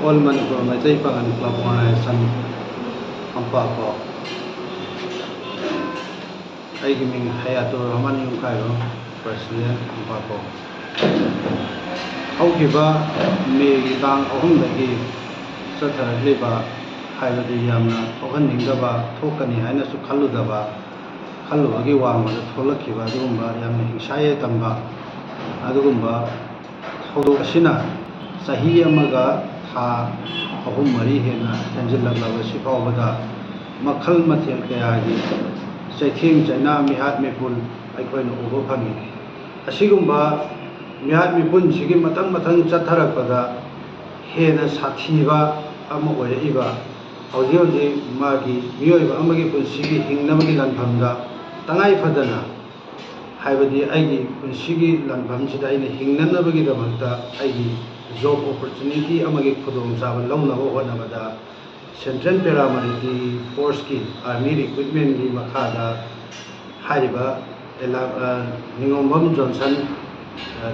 All Manipur Maitai Pangan Club Organization Ampako I giving Hayato Raman Yunkairo President Ampako Haukiba May Bang Ohundagi Satra Liba Haibadi Yamna Ohan Ningaba Tokani Haina Sukaludaba Kaluagi Wama Tolakiba Dumba Yam Hishaye Tamba Adumba Hodo Shina Sahi Amaga Ha Ahum Mari Hena Tanjilla Sipavada Makal Matil Kayagi Saiting China Mihat Mipun Aikwen Ubopani Asigumba Mihat Mipun Sigi Matan Matan Chatarapada Hena Sativa Amoya Iba Audio Magi Mioiba Amagi Punsigi Hingnamagi Lanpamda Tangai Fadana Haibadi Aigi Punsigi Lanpamsida in Hingnanabagi Damanta Aigi job opportunity amagi khudong saban lawna ho honabada Central Paramilitary Force ki Army Recruitment ki makhada hariba Ningombam Johnson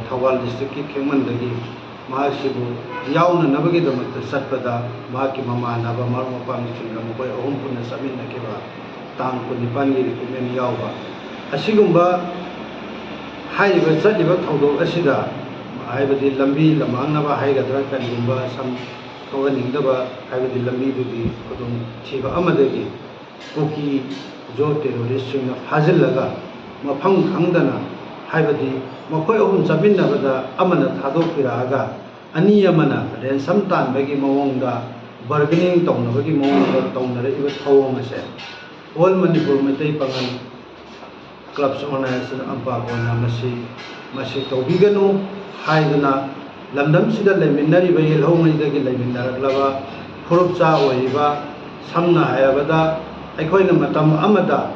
Thawal district ki Khengmandagi mahasibu yauna nabagi damakta satpada mahaki mama naba marmo pami singa mokoi ahum punna samin nakiba tang kunipan gi recruitment yawba asigumba hariba chaliba thawdok asida Haibadi Lambi Lamangaba Haigadra Kanimba some Kawanindaba Haibadi Lambi Dudi Kodum Tiba Amadagi Koki Jo terrorist of Hazilaga Mapang Kangdana Haibadi Makoi Hum Sabinabada Amana Tado Piraga Ani Yamana then sometime Bagi Mawonga bargaining Tong Bagi Mawonga Tong River Tawamase All Manipur Mate Pangan Clubs Organization Ampagona Masi Tobigano Haidana Lamdam Sida Leminari by Yelhomidagi Leminaraglava, Purupsa Waiva, Samna Hayabada, Aikoina Matam Amada,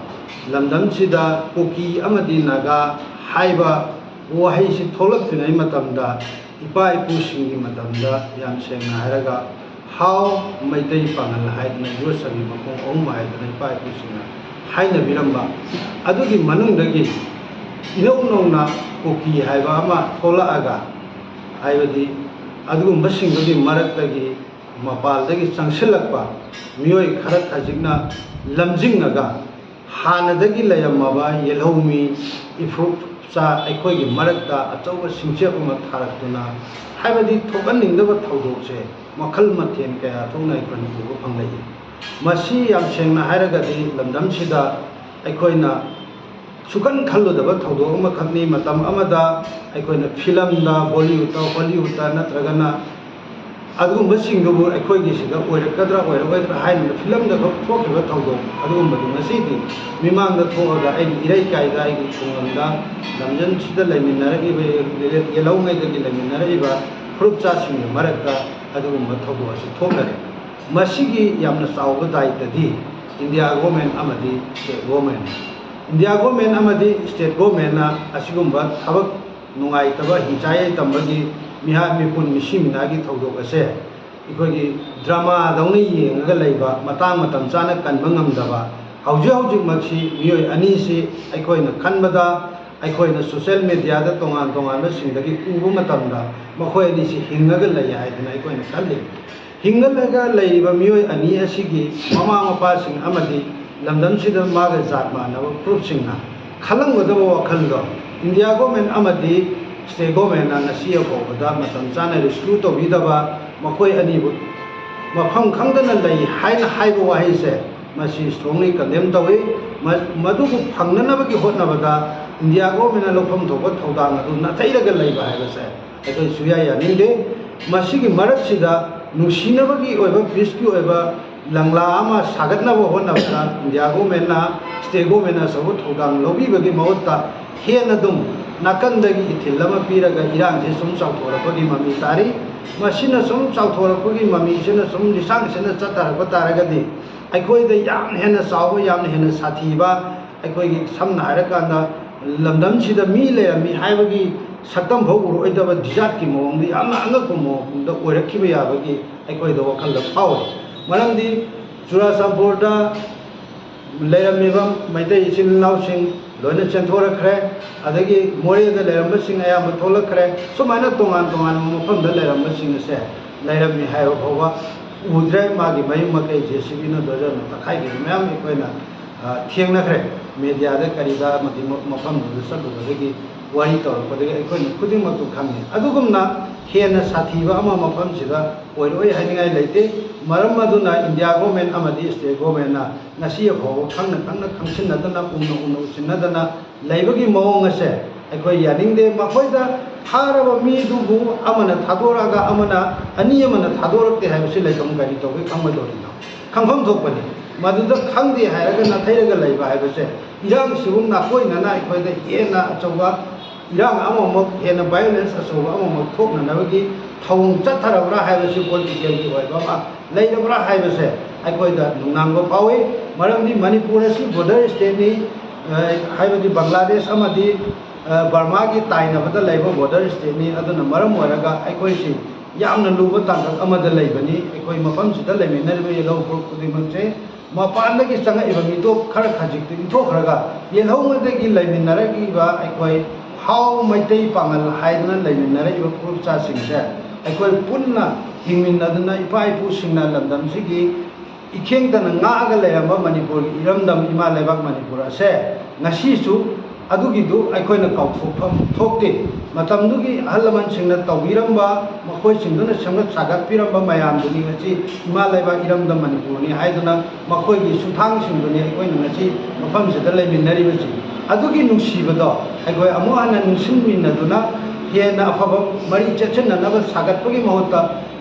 Lamdam Sida, Puki Amadi Naga, Haiba, Wahaisi Tolakina Matamda, Ipai pushing Matamda, Yam Seng Haraga, how may they panel hide na Yosabi Makong Oma and Ipai pushing Haina Viramba, Adugi Manundagi. No na Puki Haivama Tola Aga Ivadi Adum Bashing the Maratagi Mapal Changsilakpa Mui Karat Hajigna Lamjing Aga Hanadagi Layamaba Yelhomi Ifrup Sa Ekogi Marata Atawa Sinchapuma Taratuna Havadi Tokaning the Taudoce Makal Matin Kaya Tona Ikon Pangai Masi Yamsheng Haragadi Lamdam Sida Ekoina Sukan Kalu the Batado Makani Matam Amada, I coin a film da Bollywood Natragana Adum Basingo, I coin this where a cadra where a high the film the talk about Togo, Adum Baduma City, Miman the Toga, Ireka, Chunganda, Lamjan Chida Laminara, Yellow Made the Laminara, Prupchas in the Marata, Adum Batogo as a Togare. Masigi Yamna Sauga died the D, India woman Amadi, woman. India government amadi state government na asigumba thabak nungai taba hinchai tambagi miha mipun misimina gi thodok ase ikoi drama dauni yenga leiba matang matam chana kan bangam daba hauji maksi mioi ani si aikoi na khanbada aikoi na social media da tongan na singdagi ubu matamda makhoi ani si hingaga lei haidina aikoi na khalli hingalaga leiba mioi ani asigi mama mapa sing amadi Lamdam Sida Maga Zatma, our proof singer. Kalang with the Wakando. India government Amadi, state government and Asia Bogada, Matamzana, the Scoot of Vidaba, Makoi Anibu. Mapam Kangana lay high Haiba he said, Masi strongly condemned away, Maduku Panganabaki Hotnavada, India government and Lopam to what Todana do not take a labor, I said. I told Suya Ninde, Masiki Maratsida, Nushinabaki over Piscu ever. Langla ama sagatna bo honna bana India government na state government na sabu thodang lobi bagi mawta hena dum nakandagi ithilama piraga irang se sum chawthora bagi mami tari masina sum chawthora bagi mami sina sum lisang sina chatar bataragadi aikoi da yam hena sawo yam hena sathiba aikoi gi samna harakanda lamdam sida mi le mi haibagi saktam bho uru oidaba dijat ki mong di ama angak mo da oirakhiba yabagi aikoi da wakal da paw Marandi Churasampurda Layamibam Maita Isin Lausing Lona Chantora Cre Adagi Mori the Layambasing Ayam Tola Cre so Mana Tongan Mufam the Layambasing said Laramie है फाव उद्रे मागी मयूम मकई JCB न दर्जन तखाई ma'am अखोना थेंनख्रे media करीदा मफम चलूबदगी worry तौरपदगी अखोना खुदिमक खंगे अदुगुमना हेन साथीबा अमा मफमसिदा ओइरोय हाइनिंगाय लेते मरम मदुना इंडिया गवर्नमेंट अमदी स्टेट गवर्नमेंट ना nasi फाव खंगना खंगना खंगसिनदना उन उन उसिनदना लेबगी मवोंग असे अखोय यानिंगदे मखोयदा थारबा मीदुबु अमना थादोरागा अमना अनि अमना थादोरते हाइबसि लेकम गारि तौगे खंगबदोरिनो खंगफम थोकपनि मदुदा खंगदे हायरगा नाथैरगा लेबा हाइबसे इरांग सिबुम नाकोइनना अखोयदा हेना अचौबा इरांग अममक हेना वायलेंस अचौबा अममक थोकननबगी थौंग चथरबरा हाइबसि पॉलिटिकल की वाइबा लेरबरा हाइबसे अखोयदा नुनांगो फावे मरमदि मणिपुर असि बॉर्डर स्टेट नि हाइबदि बांग्लादेश अमदि बर्मा की ताइनबदा लेबा बॉर्डर स्टेट नि अदुना मरम ओरगा अखोयसि यामना लुबा तांगक अमदा लेबनि अखोय मफमसिदा लेमिनरबे येलो खुदिमकसे मपानदगी चंगइबा मितो खर खजिक इथोखरगा येलौमदगी लेमिनरगिबा अखोय हाउ मैतै पांगल हाइदना लेमिनरइबा पुरुचा सिंगसे अखोय पुन्ना हिंमिनदना इपा इपु सिंगना लमदमसिगी इखेंगदना ngaga लेरamba मणिपुर इरमदम इमा लेबाक मणिपुर असे ngasisu अदुगिदु अखोयना काउथोफम थोकते मतमदुगी अहलमन सिंगना तौबिरंबा मखोय सिंगना संगत सागत पिरंबा मयामदुनी ngasi इमा लेबा इरमदम मणिपुरनी हाइदना मखोयगी सुथांग सिंगनी अखोयना ngasi मफमसिदा लेमिनरिबसि अदुगी नुसिबदो अखोय अमु हना नुसिनमिनदुना हेना अफब मरी चचननब सागतपगी महत्ता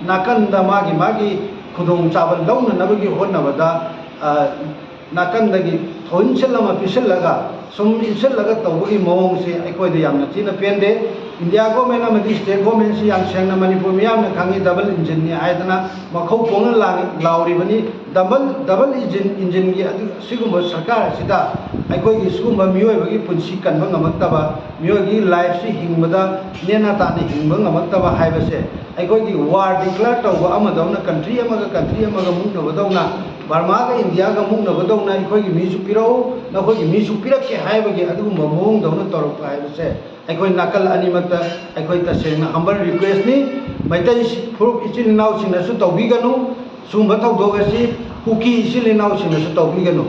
नाकंदा मागी मागी खुदोंग चावल लौननबगी होनबदा नाकंदगी थोइनसलमा पिसलगा सुम इंसलगा तौबगी मवोंगसे अखोयदे यामना चिना पेंदे इंडिया गवर्नमेंट अमदि स्टेट गवर्नमेंट से याम सेंगना मणिपुर मियामना खांगी डबल इंजन नि आयदना मखौ पोंगना लाउरिबनी डबल इंजन की सिगुम सरकार सिदा अखोयगी सिगुम मियोयबगी पुंसी कनबा ngamaktaba मियोगी लाइफ से हिंगबदा नेना ताने हिंगबा ngamaktaba हाइबसे अखोयगी वार डिक्लेयर तौबा अमदौना कंट्री अमगा मुंगनबदौना बर्मा का इंडिया का मुंगनबदौना अखोयगी मिसु पिरौ नखोयगी मिसु पिरके हाइबगे अदुगुम मवोंगदौना तौरप हाइबसे अखोय नाकल अनिमत अखोय तसेंगना हम्बल रिक्वेस्ट नि मैतै फुरुप इचिन नाव सिंगनासु तौबिगनु सुंबा तौदोगसि कुकी इचिन नाव सिंगनासु तौबिगनु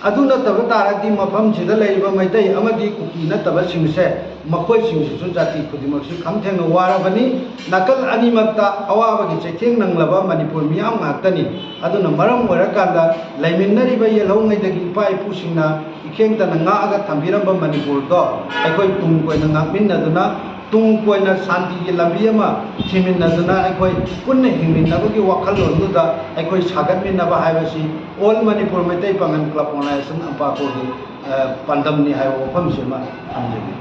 अदु नतब तारदी मफम सिदा लेबा मैतै अमदि कुकी नतब सिंगसे मखोय सिंगसु जाति खुदिमक्सि खमथेंग वारबनी नाकल अनिमक्ता अवाबगी चैथेंग नंगलबा Manipur मियाम ngaktani aduna maram orakanda laiminariba yelhongaiदगी इपा इपुसिंगना इखेंगतना ngaga थंबिरंबा मणिपुर दो अखोय तुंग कोइना ngakमिनदुना तुंग कोइना शांति की लंबी अमा थिमिनदुना अखोय पुन्ना हिंमिनबगी वखललोंदुदा अखोय सागतमिनबा हाइबसि all Manipur Meitei Pangan club organisation अम्पाकोगी पांडमनी हाइबा वफमसिमा थमजगे।